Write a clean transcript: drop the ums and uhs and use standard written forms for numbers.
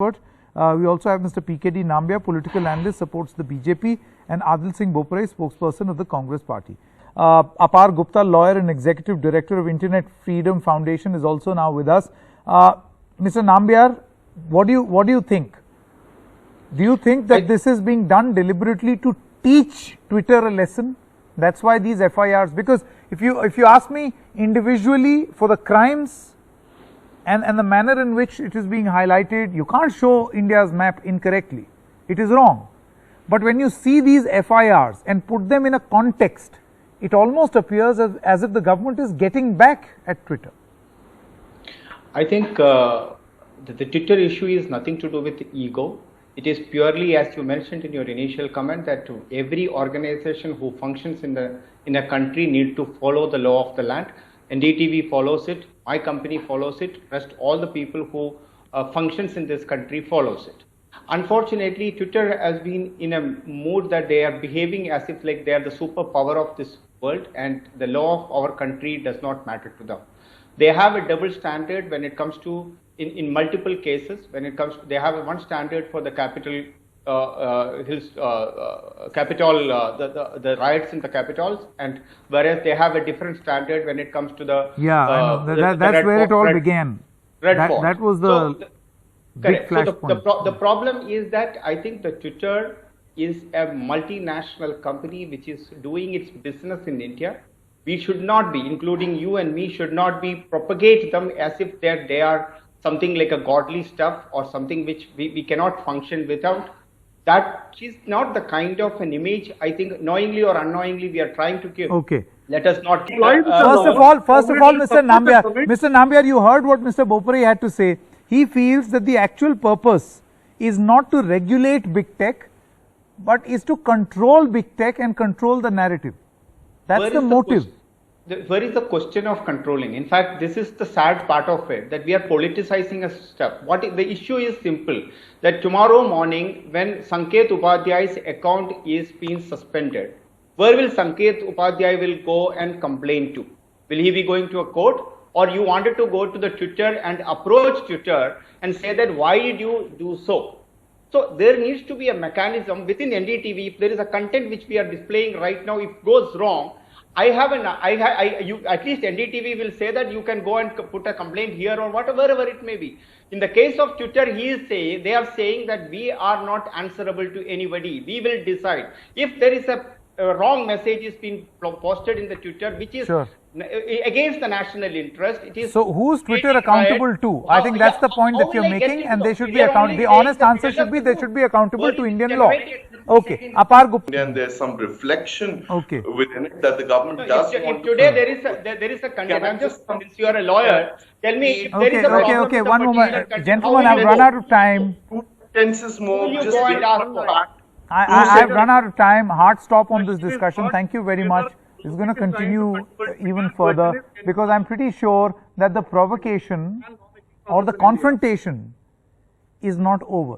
We also have Mr. PKD Nambiar, political analyst, supports the BJP, and Adil Singh Bopare, spokesperson of the Congress party. Apar Gupta, lawyer and executive director of Internet Freedom Foundation, is also now with us. Mr. Nambiar, what do you think? Do you think that this is being done deliberately to teach Twitter a lesson? That's why these FIRs, because if you ask me individually for the crimes and the manner in which it is being highlighted, you can't show India's map incorrectly. It is wrong. But when you see these FIRs and put them in a context, it almost appears as if the government is getting back at Twitter. I think the Twitter issue is nothing to do with ego. It is purely, as you mentioned in your initial comment, that every organization who functions in a country need to follow the law of the land. NDTV follows it, my company follows it, rest all the people who functions in this country follows it. Unfortunately, Twitter has been in a mood that they are behaving as if like they are the superpower of this world and the law of our country does not matter to them. They have a double standard when it comes to, in multiple cases, when it comes to, they have one standard for the Capitol the riots in the capitals, and whereas they have a different standard when it comes to the that's where it all began. That was the big flashpoint. So the problem is that I think the Twitter is a multinational company which is doing its business in India. We should not be, including you and me, should not be propagate them as if they are something like a godly stuff or something which we cannot function without. That is not the kind of an image, I think, knowingly or unknowingly, we are trying to give. Okay. Let us not. First of all, Mr. Nambiar, you heard what Mr. Bopare had to say. He feels that the actual purpose is not to regulate big tech, but is to control big tech and control the narrative. That's the motive. Where is the question of controlling? In fact, this is the sad part of it, that we are politicizing a stuff. The issue is simple, that tomorrow morning when Sanket Upadhyay's account is being suspended, where will Sanket Upadhyay will go and complain to? Will he be going to a court? Or you wanted to go to the Twitter and approach Twitter and say that why did you do so? So there needs to be a mechanism within NDTV. If there is a content which we are displaying right now, if it goes wrong, at least NDTV will say that you can go and put a complaint here or wherever it may be. In the case of Twitter, they are saying that we are not answerable to anybody. We will decide. If there is a wrong message is being posted in the Twitter, which is against the national interest, it is. So who's Twitter accountable to? I think that's the point that you're making, and they should be accountable. The honest answer should be they should be accountable to Indian law. Okay, Apar Gupta. And there's some reflection within it that the government does. If today there is a content, I'm just, since you are a lawyer, tell me if there is a problem. Okay, one moment, gentlemen, I've run out of time. Tenses more. Just I've run out of time. Hard stop on this discussion. Thank you very much. It's going to continue even further because I'm pretty sure that the provocation or the confrontation is not over.